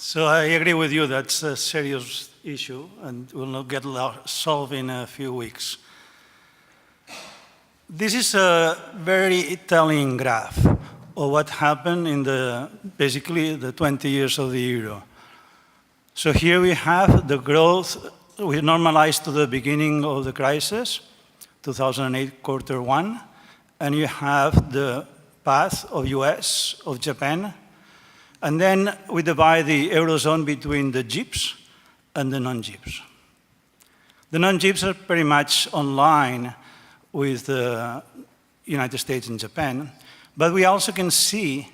So I agree with you, that's a serious issue and will not get solved in a few weeks. This is a very telling graph of what happened in basically the 20 years of the euro. So here we have the growth, we normalized to the beginning of the crisis, 2008 quarter one, and you have the path of US, of Japan, and then we divide the Eurozone between the GIPs and the non-GIPs. The non-GIPs are pretty much online with the United States and Japan, but we also can see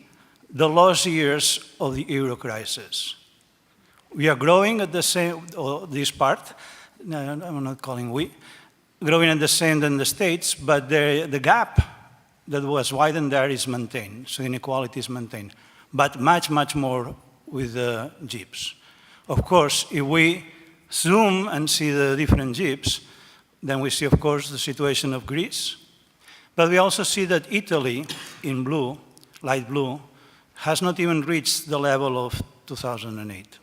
the lost years of the euro crisis. We are growing at the same, or this part, no, I'm not calling we, growing at the same than the States, but the gap that was widened there is maintained, so inequality is maintained, but much, much more with the GIPs. Of course, if we zoom and see the different GIPs, then we see, of course, the situation of Greece, but we also see that Italy, in blue, light blue, has not even reached the level of 2008.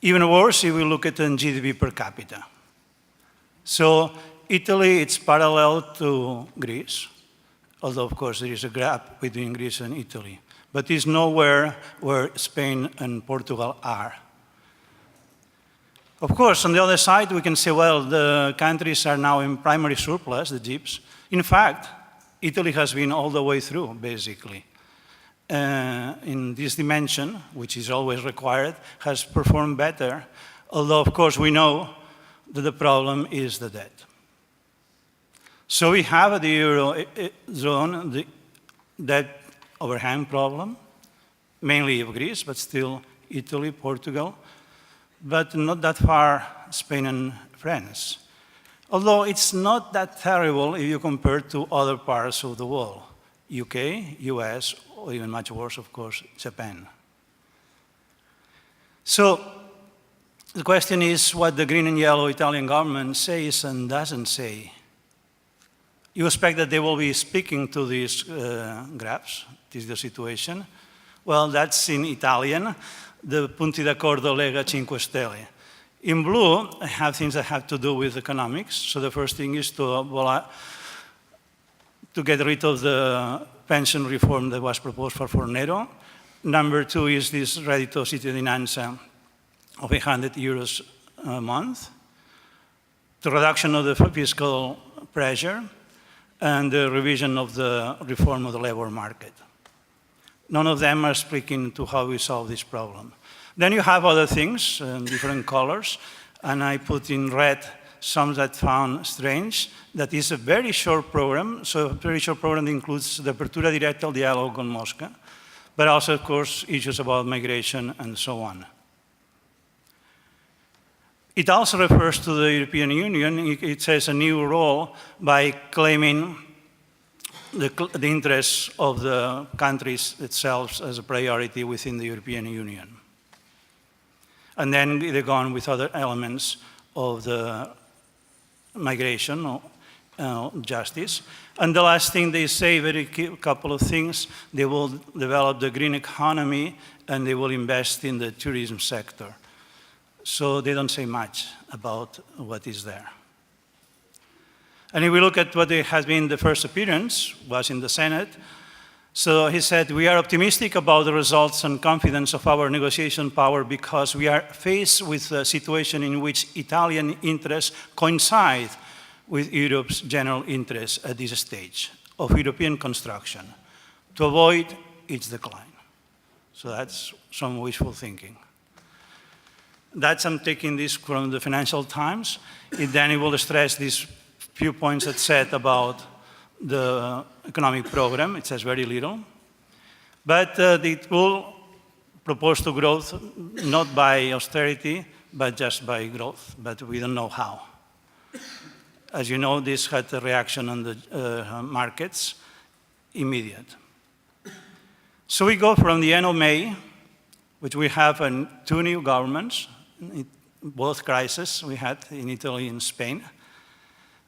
Even worse if we look at the GDP per capita. So Italy, it's parallel to Greece, although of course there is a gap between Greece and Italy, but it's nowhere where Spain and Portugal are. Of course, on the other side, we can say, well, the countries are now in primary surplus, the GIPs. In fact, Italy has been all the way through, basically. In this dimension, which is always required, has performed better, although, of course, we know that the problem is the debt. So we have the Eurozone, the debt overhang problem, mainly of Greece, but still Italy, Portugal, but not that far Spain and France. Although it's not that terrible if you compare to other parts of the world, UK, US, or even much worse, of course, Japan. So the question is what the green and yellow Italian government says and doesn't say. You expect that they will be speaking to these graphs, this is the situation. Well, that's in Italian, the punti d'accordo Lega 5 Stelle. In blue, I have things that have to do with economics. So the first thing is to get rid of the pension reform that was proposed for Fornero. Number two is this reddito cittadinanza of 100 euros a month, the reduction of the fiscal pressure, and the revision of the reform of the labor market. None of them are speaking to how we solve this problem. Then you have other things, different colors, and I put in red some that found strange. That is a very short program, so a very short program that includes the apertura directa al dialogo con Mosca, but also, of course, issues about migration and so on. It also refers to the European Union. It says a new role by claiming the interests of the countries itself as a priority within the European Union. And then they go on with other elements of the migration or justice. And the last thing they say, very couple of things, they will develop the green economy and they will invest in the tourism sector. So they don't say much about what is there. And if we look at what has been the first appearance, was in the Senate. So he said, we are optimistic about the results and confidence of our negotiation power because we are faced with a situation in which Italian interests coincide with Europe's general interests at this stage of European construction to avoid its decline. So that's some wishful thinking. I'm taking this from the Financial Times. Then it will stress these few points that said about the economic program. It says very little. But it will propose to growth not by austerity, but just by growth. But we don't know how. As you know, this had a reaction on the markets, immediate. So we go from the end of May, which we have two new governments, both crises we had in Italy and Spain.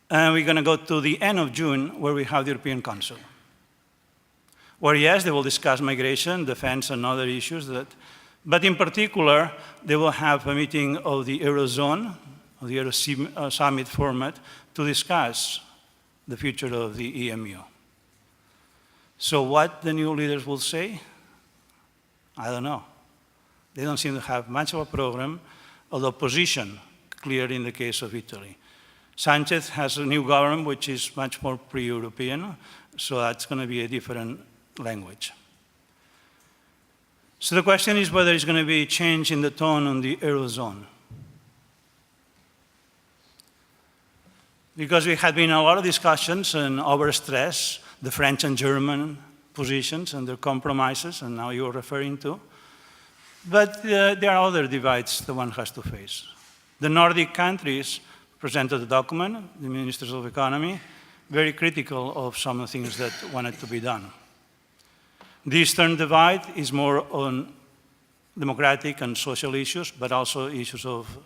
And we're going to go to the end of June, where we have the European Council, where, yes, they will discuss migration, defense, and other issues that But in particular, they will have a meeting of the Eurozone, of the Euro Summit format, to discuss the future of the EMU. So what the new leaders will say, I don't know. They don't seem to have much of a program, although position clear in the case of Italy. Sanchez has a new government which is much more pre-European, so that's going to be a different language. So the question is whether there's going to be a change in the tone on the Eurozone. Because we had been a lot of discussions and overstress, the French and German positions and their compromises, and now you're referring to. But there are other divides the one has to face. The Nordic countries presented a document, the Ministers of Economy, very critical of some of the things that wanted to be done. The Eastern divide is more on democratic and social issues, but also issues of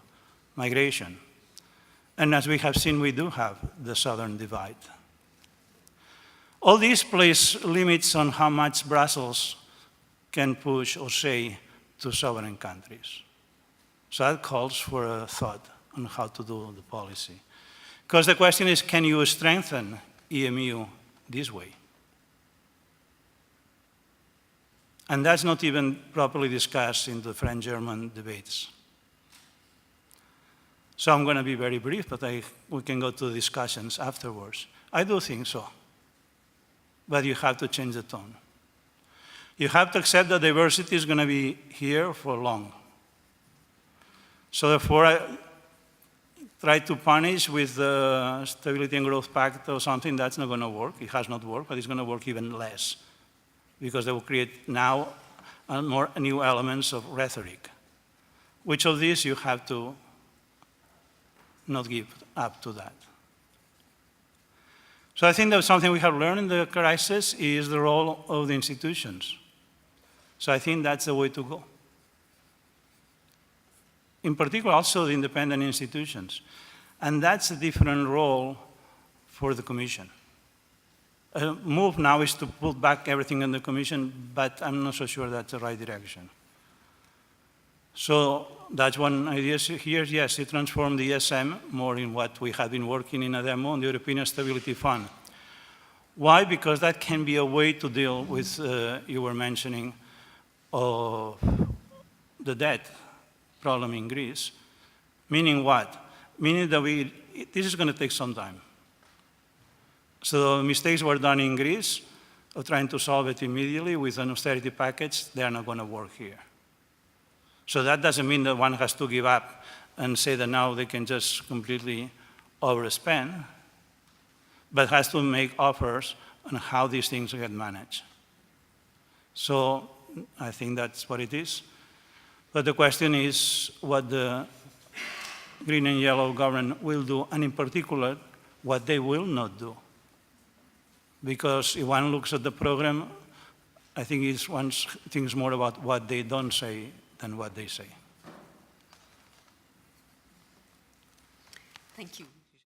migration. And as we have seen, we do have the Southern divide. All this place limits on how much Brussels can push or say to sovereign countries. So that calls for a thought on how to do the policy. Because the question is, can you strengthen EMU this way? And that's not even properly discussed in the French-German debates. So I'm going to be very brief, but we can go to the discussions afterwards. I do think so. But you have to change the tone. You have to accept that diversity is going to be here for long. So therefore, I try to punish with the Stability and Growth Pact or something. That's not going to work. It has not worked, but it's going to work even less, because they will create now more new elements of rhetoric. Which of these you have to not give up to that. So I think that something we have learned in the crisis is the role of the institutions. So I think that's the way to go. In particular, also the independent institutions. And that's a different role for the Commission. A move now is to put back everything in the Commission, but I'm not so sure that's the right direction. So that's one idea here, yes, to transform the ESM more in what we have been working in a demo on the European Stability Fund. Why? Because that can be a way to deal with, you were mentioning, of the debt problem in Greece. Meaning what? Meaning that this is going to take some time. So the mistakes were done in Greece of trying to solve it immediately with an austerity package. They are not going to work here. So that doesn't mean that one has to give up and say that now they can just completely overspend, but has to make offers on how these things get managed. So I think that's what it is. But the question is what the green and yellow government will do, and in particular, what they will not do. Because if one looks at the program, I think one thinks more about what they don't say than what they say. Thank you.